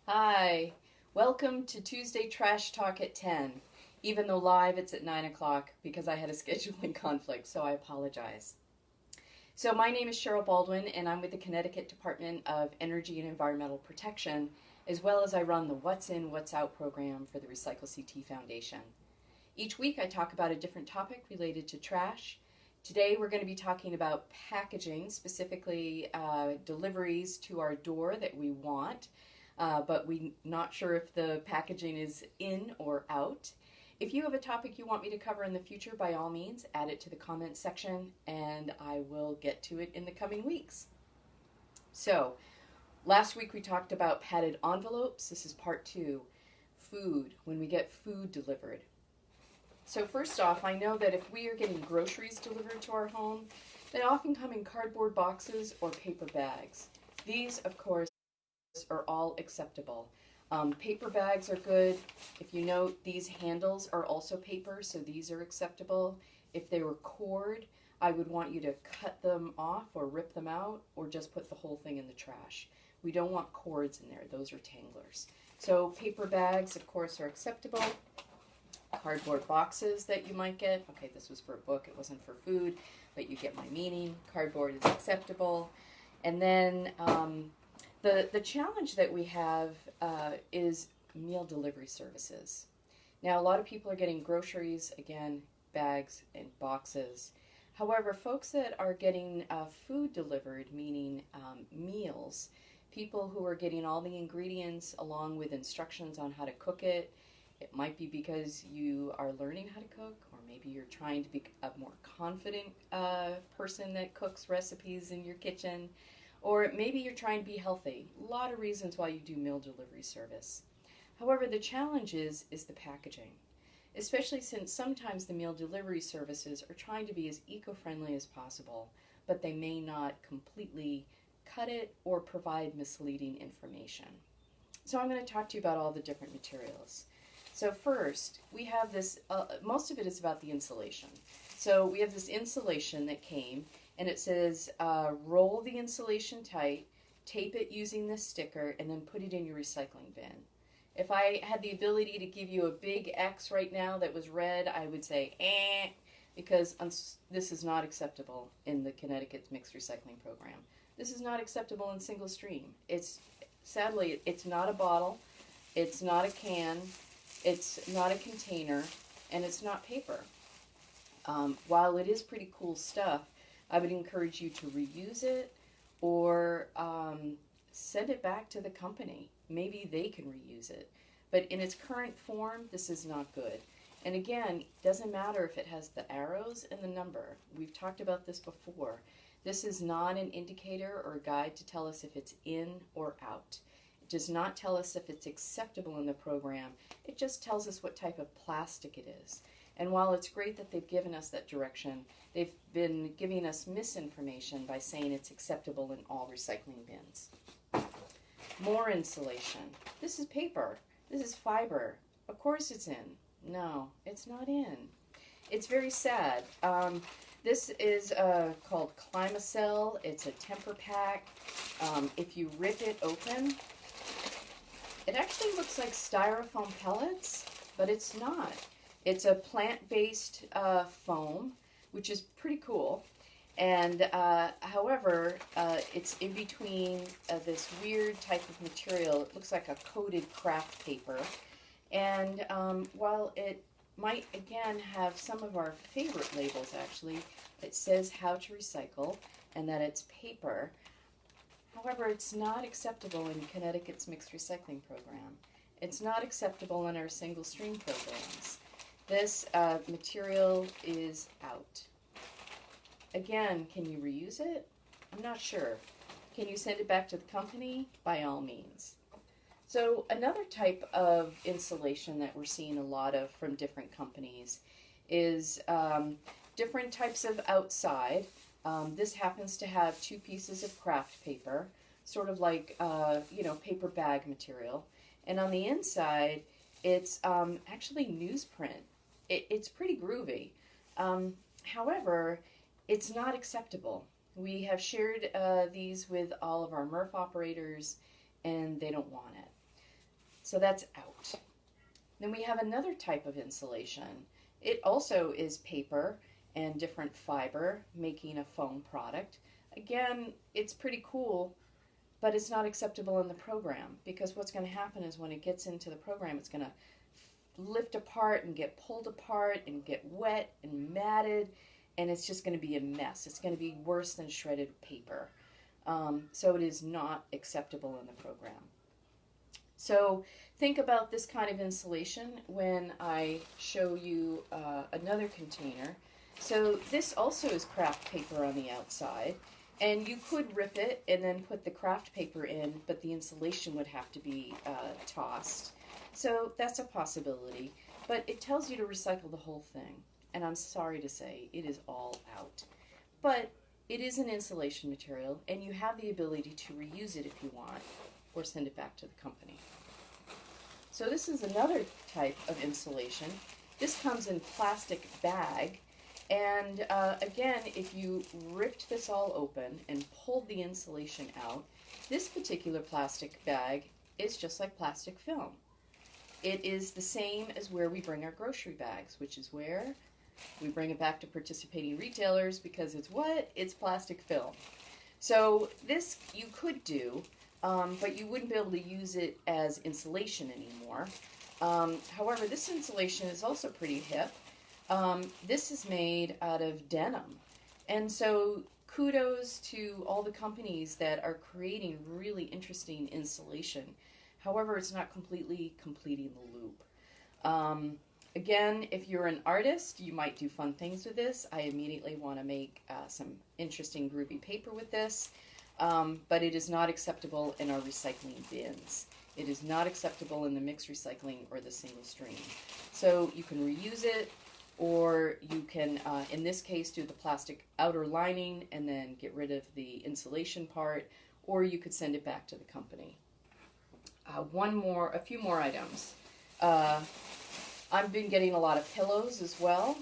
Hi, welcome to Tuesday Trash Talk at 10. Even though live it's at 9 o'clock because I had a scheduling conflict, so I apologize. So, my name is Cheryl Baldwin, and I'm with the Connecticut Department of Energy and Environmental Protection, as well as I run the What's In, What's Out program for the Recycle CT Foundation. Each week I talk about a different topic related to trash. Today we're going to be talking about packaging, specifically deliveries to our door that we want, but we're not sure if the packaging is in or out. If you have a topic you want me to cover in the future, by all means, add it to the comments section and I will get to it in the coming weeks. So, last week we talked about padded envelopes. This is part 2. Food, when we get food delivered. So first off, I know that if we are getting groceries delivered to our home, they often come in cardboard boxes or paper bags. These, of course, are all acceptable. Paper bags are good. If you note, these handles are also paper, so these are acceptable. If they were cord, I would want you to cut them off or rip them out or just put the whole thing in the trash. We don't want cords in there. Those are tanglers. So paper bags, of course, are acceptable. Cardboard boxes that you might get. Okay, this was for a book, it wasn't for food, but you get my meaning. Cardboard is acceptable. And then the challenge that we have is meal delivery services. Now, a lot of people are getting groceries, again, bags and boxes. However, folks that are getting food delivered, meaning meals, people who are getting all the ingredients along with instructions on how to cook it. It might be because you are learning how to cook, or maybe you're trying to be a more confident person that cooks recipes in your kitchen, or maybe you're trying to be healthy. A lot of reasons why you do meal delivery service. However, the challenge is the packaging, especially since sometimes the meal delivery services are trying to be as eco-friendly as possible, but they may not completely cut it or provide misleading information. So I'm going to talk to you about all the different materials. So first, we have this, most of it is about the insulation. So we have this insulation that came, and it says roll the insulation tight, tape it using this sticker, and then put it in your recycling bin. If I had the ability to give you a big X right now that was red, I would say, because this is not acceptable in the Connecticut Mixed Recycling Program. This is not acceptable in single stream. Sadly, it's not a bottle, it's not a can, it's not a container, and it's not paper. While it is pretty cool stuff, I would encourage you to reuse it or send it back to the company. Maybe they can reuse it. But in its current form, this is not good. And again, it doesn't matter if it has the arrows and the number. We've talked about this before. This is not an indicator or a guide to tell us if it's in or out. It does not tell us if it's acceptable in the program. It just tells us what type of plastic it is. And while it's great that they've given us that direction, they've been giving us misinformation by saying it's acceptable in all recycling bins. More insulation. This is paper. This is fiber. Of course it's in. No, it's not in. It's very sad. This is called Climacell. It's a temper pack. If you rip it open, it actually looks like styrofoam pellets, but it's not. It's a plant-based foam, which is pretty cool. And however, it's in between this weird type of material. It looks like a coated craft paper. And while it might, again, have some of our favorite labels, actually, it says how to recycle and that it's paper. However, it's not acceptable in Connecticut's Mixed Recycling Program. It's not acceptable in our single stream programs. This material is out. Again, can you reuse it? I'm not sure. Can you send it back to the company? By all means. So another type of insulation that we're seeing a lot of from different companies is different types of outside. This happens to have 2 pieces of craft paper, sort of like, paper bag material. And on the inside, it's actually newsprint. It's pretty groovy. However, it's not acceptable. We have shared these with all of our MRF operators, and they don't want it. So that's out. Then we have another type of insulation. It also is paper and different fiber, making a foam product. Again, it's pretty cool, but it's not acceptable in the program, because what's going to happen is when it gets into the program, it's going to lift apart and get pulled apart and get wet and matted, and it's just going to be a mess. It's going to be worse than shredded paper. So it is not acceptable in the program. So think about this kind of insulation when I show you another container. So this also is craft paper on the outside, and you could rip it and then put the craft paper in, but the insulation would have to be tossed. So that's a possibility, but it tells you to recycle the whole thing, and I'm sorry to say it is all out. But it is an insulation material, and you have the ability to reuse it if you want, or send it back to the company. So this is another type of insulation. This comes in plastic bag, and again, if you ripped this all open and pulled the insulation out, this particular plastic bag is just like plastic film. It is the same as where we bring our grocery bags, which is where we bring it back to participating retailers, because it's what? It's plastic film. So this you could do, but you wouldn't be able to use it as insulation anymore. However, this insulation is also pretty hip. This is made out of denim. And so kudos to all the companies that are creating really interesting insulation. However, it's not completely completing the loop. Again, if you're an artist, you might do fun things with this. I immediately want to make some interesting groovy paper with this, but it is not acceptable in our recycling bins. It is not acceptable in the mixed recycling or the single stream. So you can reuse it, or you can, in this case, do the plastic outer lining and then get rid of the insulation part, or you could send it back to the company. A few more items. I've been getting a lot of pillows as well,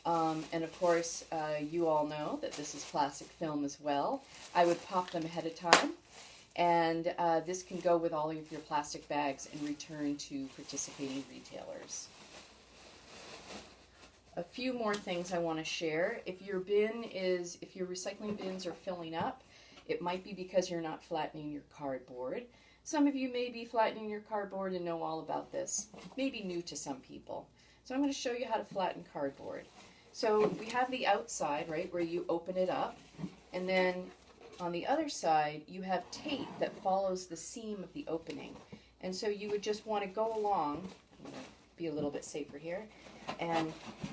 and of course, you all know that this is plastic film as well. I would pop them ahead of time, and this can go with all of your plastic bags and return to participating retailers. A few more things I want to share. If your recycling bins are filling up, it might be because you're not flattening your cardboard. Some of you may be flattening your cardboard and know all about this. Maybe new to some people. So I'm going to show you how to flatten cardboard. So we have the outside, right, where you open it up, and then on the other side you have tape that follows the seam of the opening. And so you would just want to go along, I'm going to be a little bit safer here, and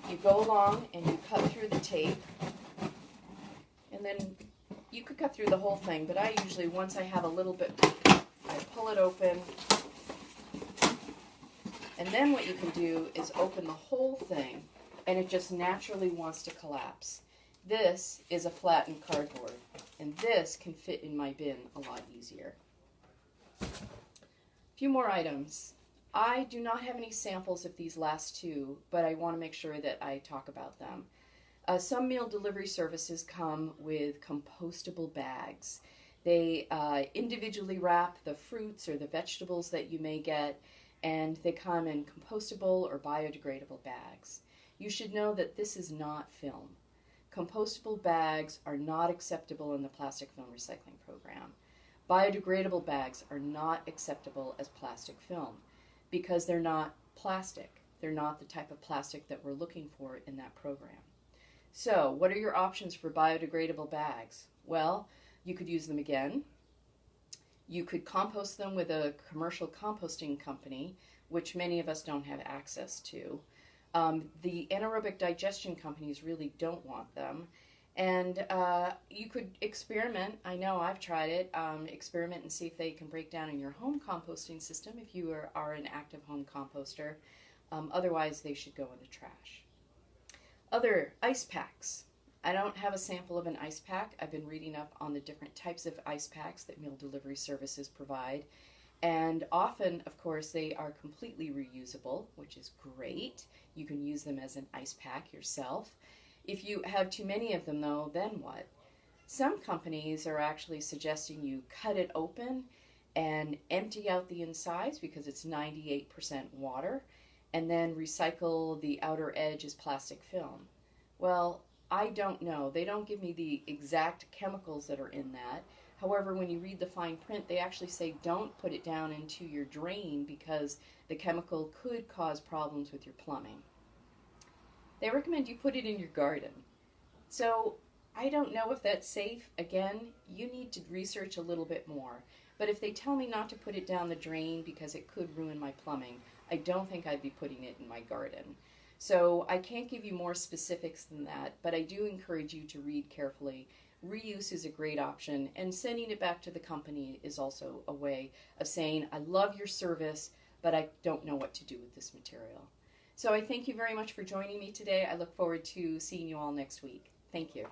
you go along and you cut through the tape, and then you could cut through the whole thing, but I usually, once I have a little bit, I pull it open, and then what you can do is open the whole thing, and it just naturally wants to collapse. This is a flattened cardboard, and this can fit in my bin a lot easier. A few more items. I do not have any samples of these last two, but I want to make sure that I talk about them. Some meal delivery services come with compostable bags. They individually wrap the fruits or the vegetables that you may get, and they come in compostable or biodegradable bags. You should know that this is not film. Compostable bags are not acceptable in the plastic film recycling program. Biodegradable bags are not acceptable as plastic film because they're not plastic. They're not the type of plastic that we're looking for in that program. So, what are your options for biodegradable bags? Well, you could use them again. You could compost them with a commercial composting company, which many of us don't have access to. The anaerobic digestion companies really don't want them. And you could experiment. I know I've tried it. Experiment and see if they can break down in your home composting system if you are an active home composter. Otherwise, they should go in the trash. Other ice packs. I don't have a sample of an ice pack. I've been reading up on the different types of ice packs that meal delivery services provide. And often, of course, they are completely reusable, which is great. You can use them as an ice pack yourself. If you have too many of them, though, then what? Some companies are actually suggesting you cut it open and empty out the insides because it's 98% water, and then recycle the outer edge as plastic film. Well, I don't know. They don't give me the exact chemicals that are in that. However, when you read the fine print, they actually say don't put it down into your drain because the chemical could cause problems with your plumbing. They recommend you put it in your garden. So I don't know if that's safe. Again, you need to research a little bit more. But if they tell me not to put it down the drain because it could ruin my plumbing, I don't think I'd be putting it in my garden. So I can't give you more specifics than that, but I do encourage you to read carefully. Reuse is a great option, and sending it back to the company is also a way of saying, I love your service, but I don't know what to do with this material. So I thank you very much for joining me today. I look forward to seeing you all next week. Thank you.